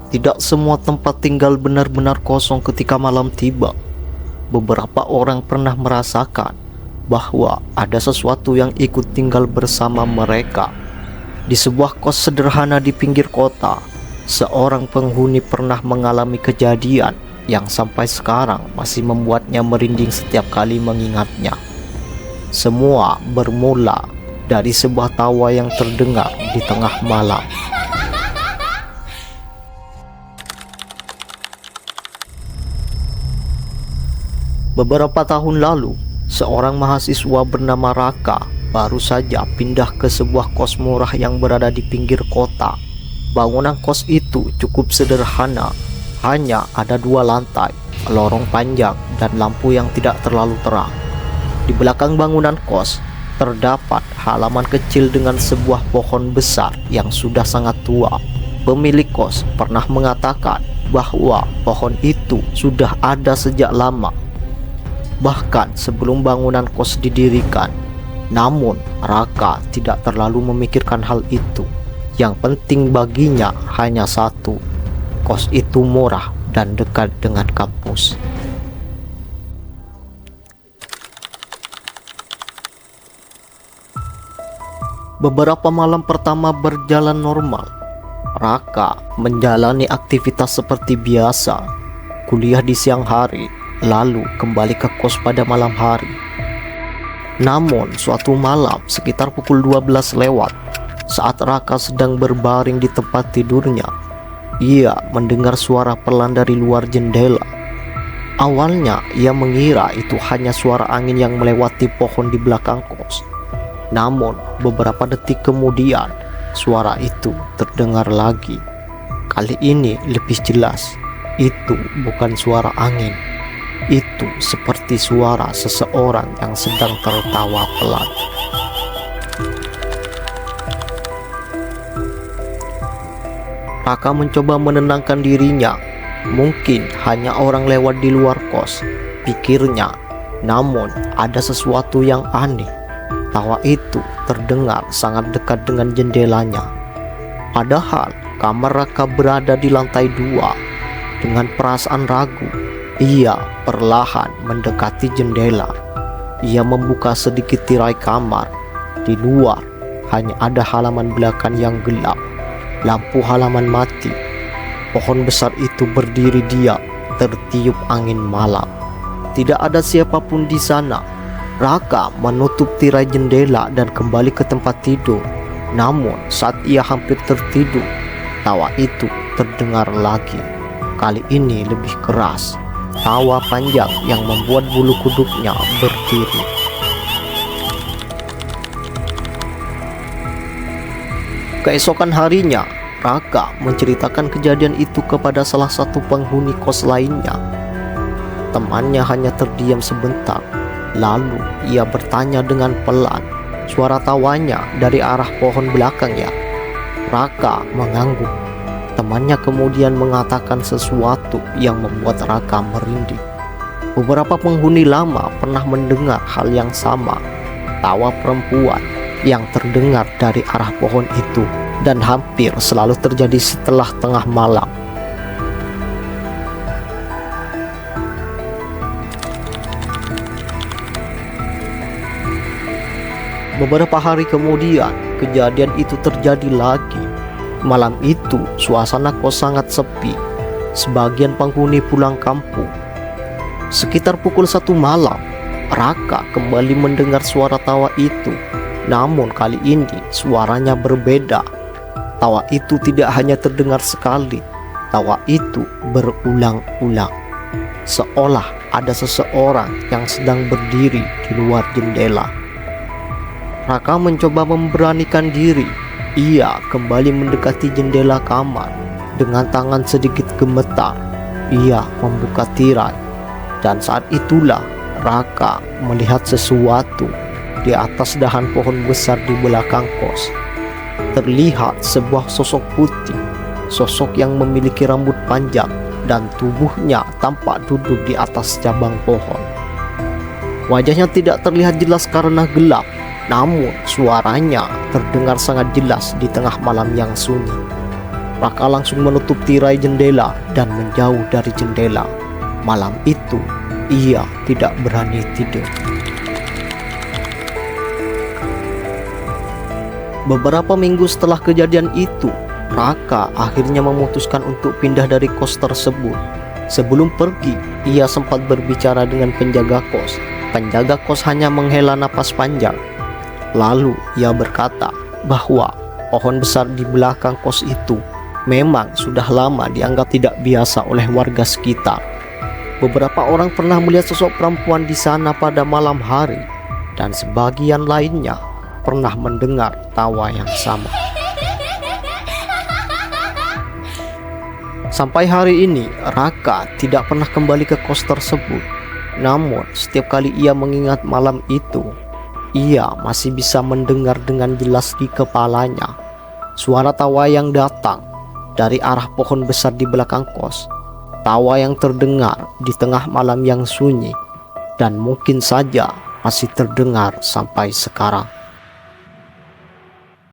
Tidak semua tempat tinggal benar-benar kosong ketika malam tiba. Beberapa orang pernah merasakan bahwa ada sesuatu yang ikut tinggal bersama mereka. Di sebuah kos sederhana di pinggir kota, seorang penghuni pernah mengalami kejadian yang sampai sekarang masih membuatnya merinding setiap kali mengingatnya. Semua bermula dari sebuah tawa yang terdengar di tengah malam. Beberapa tahun lalu, seorang mahasiswa bernama Raka baru saja pindah ke sebuah kos murah yang berada di pinggir kota. Bangunan kos itu cukup sederhana, hanya ada 2 lantai, lorong panjang, dan lampu yang tidak terlalu terang. Di belakang bangunan kos, terdapat halaman kecil dengan sebuah pohon besar yang sudah sangat tua. Pemilik kos pernah mengatakan bahwa pohon itu sudah ada sejak lama, bahkan sebelum bangunan kos didirikan. Namun Raka tidak terlalu memikirkan hal itu. Yang penting baginya hanya satu: kos itu murah dan dekat dengan kampus. Beberapa malam pertama berjalan normal. Raka menjalani aktivitas seperti biasa, kuliah di siang hari, lalu kembali ke kos pada malam hari. Namun suatu malam sekitar pukul 12 lewat, saat Raka sedang berbaring di tempat tidurnya, ia mendengar suara pelan dari luar jendela. Awalnya ia mengira itu hanya suara angin yang melewati pohon di belakang kos. Namun beberapa detik kemudian suara itu terdengar lagi. Kali ini lebih jelas. Itu bukan suara angin. Itu seperti suara seseorang yang sedang tertawa pelan. Raka mencoba menenangkan dirinya. Mungkin hanya orang lewat di luar kos, pikirnya. Namun ada sesuatu yang aneh. Tawa itu terdengar sangat dekat dengan jendelanya. Padahal kamar Raka berada di lantai 2. Dengan perasaan ragu, ia perlahan mendekati jendela. Ia membuka sedikit tirai kamar. Di luar hanya ada halaman belakang yang gelap. Lampu halaman mati. Pohon besar itu berdiri diam, tertiup angin malam. Tidak ada siapapun di sana. Raka menutup tirai jendela dan kembali ke tempat tidur. Namun saat ia hampir tertidur, tawa itu terdengar lagi. Kali ini lebih keras. Tawa panjang yang membuat bulu kuduknya berdiri. Keesokan harinya, Raka menceritakan kejadian itu kepada salah satu penghuni kos lainnya. Temannya hanya terdiam sebentar. Lalu ia bertanya dengan pelan, "Suara tawanya dari arah pohon belakang ya?" Raka mengangguk. Temannya kemudian mengatakan sesuatu yang membuat Raka merinding. Beberapa penghuni lama pernah mendengar hal yang sama. Tawa perempuan yang terdengar dari arah pohon itu, dan hampir selalu terjadi setelah tengah malam. Beberapa hari kemudian, kejadian itu terjadi lagi. Malam itu, suasana kos sangat sepi. Sebagian penghuni pulang kampung. Sekitar pukul 1 malam, Raka kembali mendengar suara tawa itu. Namun kali ini suaranya berbeda. Tawa itu tidak hanya terdengar sekali. Tawa itu berulang-ulang. Seolah ada seseorang yang sedang berdiri di luar jendela. Raka mencoba memberanikan diri. Ia kembali mendekati jendela kamar. Dengan tangan sedikit gemetar, ia membuka tirai. Dan saat itulah Raka melihat sesuatu di atas dahan pohon besar di belakang kos. Terlihat sebuah sosok putih. Sosok yang memiliki rambut panjang dan tubuhnya tampak duduk di atas cabang pohon. Wajahnya tidak terlihat jelas karena gelap. Namun suaranya terdengar sangat jelas di tengah malam yang sunyi. Raka langsung menutup tirai jendela dan menjauh dari jendela. Malam itu, ia tidak berani tidur. Beberapa minggu setelah kejadian itu, Raka akhirnya memutuskan untuk pindah dari kos tersebut. Sebelum pergi, ia sempat berbicara dengan penjaga kos. Penjaga kos hanya menghela napas panjang. Lalu ia berkata bahwa pohon besar di belakang kos itu memang sudah lama dianggap tidak biasa oleh warga sekitar. Beberapa orang pernah melihat sosok perempuan di sana pada malam hari, dan sebagian lainnya pernah mendengar tawa yang sama. Sampai hari ini, Raka tidak pernah kembali ke kos tersebut. Namun, setiap kali ia mengingat malam itu, ia masih bisa mendengar dengan jelas di kepalanya suara tawa yang datang dari arah pohon besar di belakang kos. Tawa yang terdengar di tengah malam yang sunyi, dan mungkin saja masih terdengar sampai sekarang.